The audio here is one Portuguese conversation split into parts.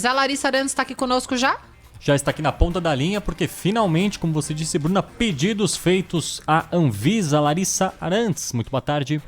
A Larissa Arantes está aqui conosco já? Já está aqui na ponta da linha, porque finalmente, como você disse, Bruna, pedidos feitos à Anvisa. Larissa Arantes, muito boa tarde.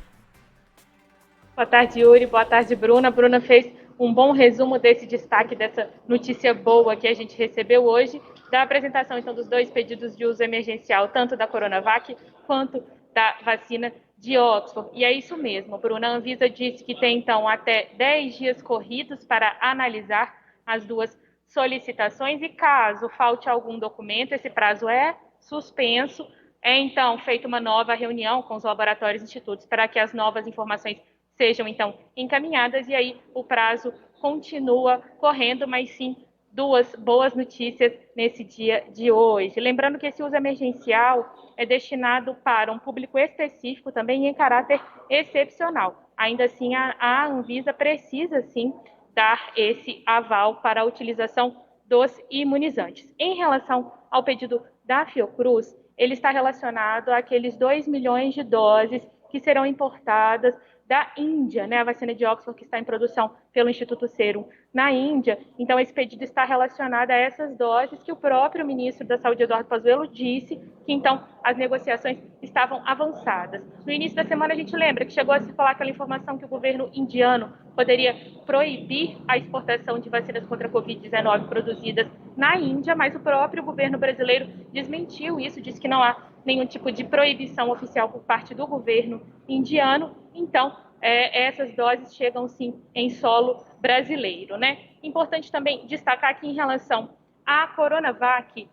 Boa tarde, Yuri. Boa tarde, Bruna. Bruna fez um bom resumo desse destaque, dessa notícia boa que a gente recebeu hoje, da apresentação, então, dos dois pedidos de uso emergencial, tanto da Coronavac quanto da vacina de Oxford. E é isso mesmo, Bruna. A Anvisa disse que tem, então, até 10 dias corridos para analisar as duas solicitações e, caso falte algum documento, esse prazo é suspenso. É, então, feita uma nova reunião com os laboratórios e institutos para que as novas informações sejam, então, encaminhadas, e aí o prazo continua correndo, mas sim, duas boas notícias nesse dia de hoje. Lembrando que esse uso emergencial é destinado para um público específico também em caráter excepcional. Ainda assim, a Anvisa precisa, sim, dar esse aval para a utilização dos imunizantes. Em relação ao pedido da Fiocruz, ele está relacionado àqueles 2 milhões de doses que serão importadas da Índia, né, a vacina de Oxford que está em produção pelo Instituto Serum na Índia. Então, esse pedido está relacionado a essas doses que o próprio ministro da Saúde, Eduardo Pazuello, disse que, então, as negociações estavam avançadas. No início da semana, a gente lembra que chegou a circular aquela informação que o governo indiano poderia proibir a exportação de vacinas contra a Covid-19 produzidas na Índia, mas o próprio governo brasileiro desmentiu isso, disse que não há nenhum tipo de proibição oficial por parte do governo indiano. Então, essas doses chegam, sim, em solo brasileiro, né? Importante também destacar que, em relação à Coronavac,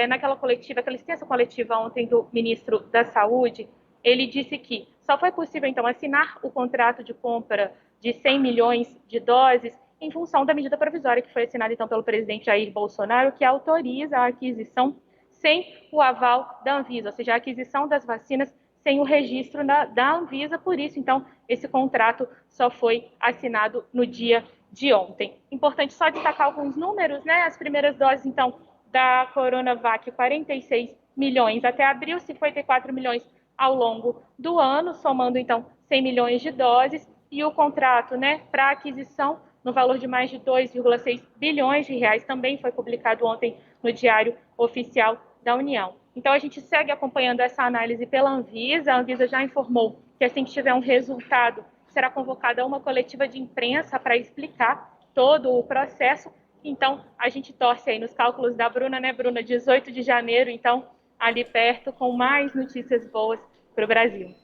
naquela coletiva, aquela extensa coletiva ontem do ministro da Saúde, ele disse que só foi possível, então, assinar o contrato de compra de 100 milhões de doses em função da medida provisória que foi assinada, então, pelo presidente Jair Bolsonaro, que autoriza a aquisição sem o aval da Anvisa, ou seja, a aquisição das vacinas sem o registro da Anvisa. Por isso, então, esse contrato só foi assinado no dia de ontem. Importante só destacar alguns números, né? As primeiras doses, então, da Coronavac, 46 milhões até abril, 54 milhões ao longo do ano, somando, então, 100 milhões de doses. E o contrato, né, para aquisição, no valor de mais de 2,6 bilhões de reais, também foi publicado ontem no Diário Oficial da União. Então, a gente segue acompanhando essa análise pela Anvisa. A Anvisa já informou que, assim que tiver um resultado, será convocada uma coletiva de imprensa para explicar todo o processo. Então, a gente torce aí nos cálculos da Bruna, né, Bruna? 18 de janeiro, então, ali perto, com mais notícias boas para o Brasil.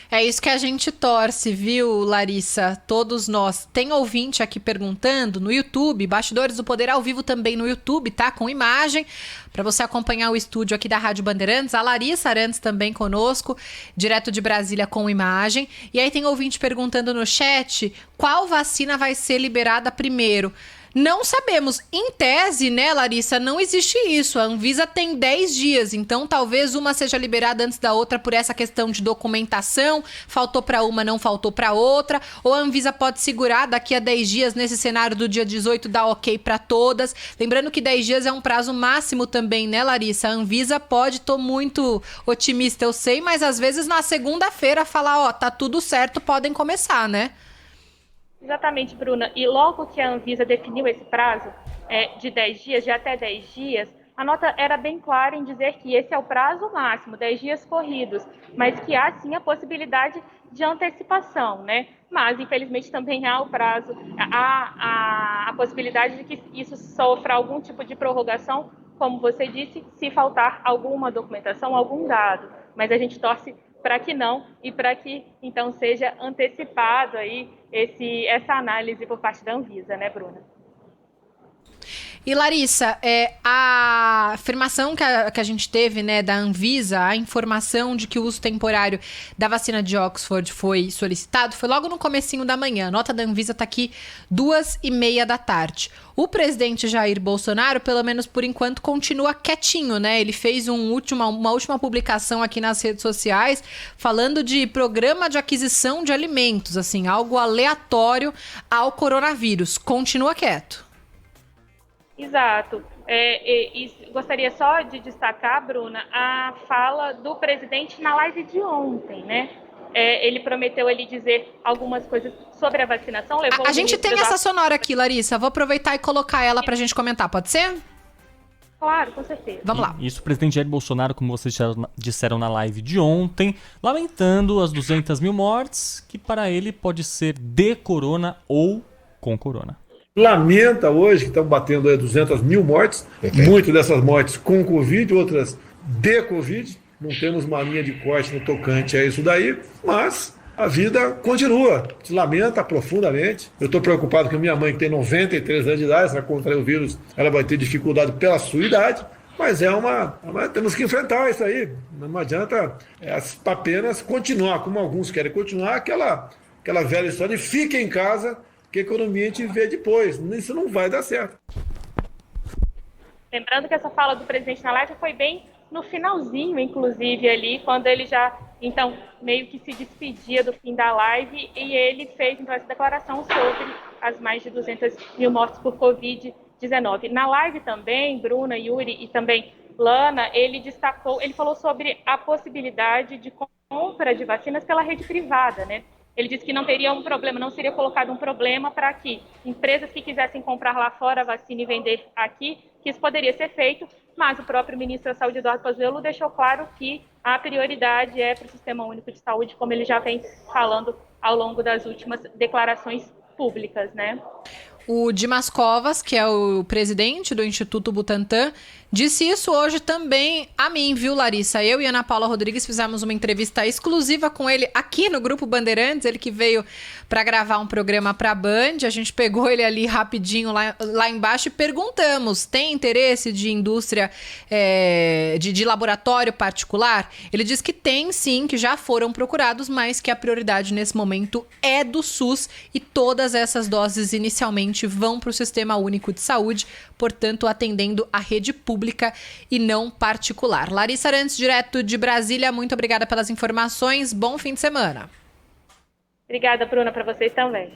É isso que a gente torce, viu, Larissa? Todos nós. Tem ouvinte aqui perguntando no YouTube, Bastidores do Poder ao vivo também no YouTube, tá? Com imagem, para você acompanhar o estúdio aqui da Rádio Bandeirantes. A Larissa Arantes também conosco, direto de Brasília com imagem. E aí tem ouvinte perguntando no chat qual vacina vai ser liberada primeiro. Não sabemos. Em tese, né, Larissa, não existe isso. A Anvisa tem 10 dias, então talvez uma seja liberada antes da outra por essa questão de documentação. Faltou para uma, não faltou para outra. Ou a Anvisa pode segurar daqui a 10 dias, nesse cenário do dia 18, dar ok para todas. Lembrando que 10 dias é um prazo máximo também, né, Larissa? A Anvisa pode, tô muito otimista, eu sei, mas às vezes na segunda-feira falar, ó, tá tudo certo, podem começar, né? Exatamente, Bruna. E logo que a Anvisa definiu esse prazo de 10 dias, de até 10 dias, a nota era bem clara em dizer que esse é o prazo máximo, 10 dias corridos, mas que há sim a possibilidade de antecipação, né? Mas, infelizmente, também há o prazo, há a possibilidade de que isso sofra algum tipo de prorrogação, como você disse, se faltar alguma documentação, algum dado. Mas a gente torce para que não e para que, então, seja antecipado aí essa análise por parte da Anvisa, né, Bruna? E Larissa, a afirmação que a gente teve, né, da Anvisa, a informação de que o uso temporário da vacina de Oxford foi solicitado, foi logo no comecinho da manhã. A nota da Anvisa está aqui 2h30 da tarde. O presidente Jair Bolsonaro, pelo menos por enquanto, continua quietinho, né? Ele fez uma última publicação aqui nas redes sociais falando de programa de aquisição de alimentos, assim, algo aleatório ao coronavírus. Continua quieto. Exato. E gostaria só de destacar, Bruna, a fala do presidente na live de ontem, né? ele prometeu ali dizer algumas coisas sobre a vacinação. A gente tem essa sonora aqui, Larissa. Vou aproveitar e colocar ela pra gente comentar, pode ser? Claro, com certeza. Vamos lá. Isso, o presidente Jair Bolsonaro, como vocês disseram na live de ontem, lamentando as 200 mil mortes, que para ele pode ser de corona ou com corona. Lamenta hoje que estão batendo 200 mil mortes, muitas dessas mortes com Covid, outras de Covid. Não temos uma linha de corte no tocante a isso daí, mas a vida continua. Se lamenta profundamente. Eu estou preocupado com a minha mãe, que tem 93 anos de idade, se ela contrair o vírus, ela vai ter dificuldade pela sua idade, mas temos que enfrentar isso aí. Não adianta apenas continuar, como alguns querem continuar, aquela velha história de fica em casa, que a economia a gente vê depois. Isso não vai dar certo. Lembrando que essa fala do presidente na live foi bem no finalzinho, inclusive, ali, quando ele já, então, meio que se despedia do fim da live, e ele fez, então, essa declaração sobre as mais de 200 mil mortes por Covid-19. Na live também, Bruna, Yuri e também Lana, ele falou sobre a possibilidade de compra de vacinas pela rede privada, né? Ele disse que não teria um problema, não seria colocado um problema para que empresas que quisessem comprar lá fora a vacina e vender aqui, que isso poderia ser feito, mas o próprio ministro da Saúde, Eduardo Pazuello, deixou claro que a prioridade é para o Sistema Único de Saúde, como ele já vem falando ao longo das últimas declarações públicas, né? O Dimas Covas, que é o presidente do Instituto Butantan, disse isso hoje também a mim, viu, Larissa? Eu e Ana Paula Rodrigues fizemos uma entrevista exclusiva com ele aqui no Grupo Bandeirantes, ele que veio para gravar um programa para a Band. A gente pegou ele ali rapidinho lá embaixo e perguntamos, tem interesse de indústria de laboratório particular? Ele disse que tem sim, que já foram procurados, mas que a prioridade nesse momento é do SUS e todas essas doses inicialmente vão para o Sistema Único de Saúde, portanto atendendo a rede pública e não particular. Larissa Arantes, direto de Brasília, muito obrigada pelas informações, bom fim de semana. Obrigada, Bruna, para vocês também.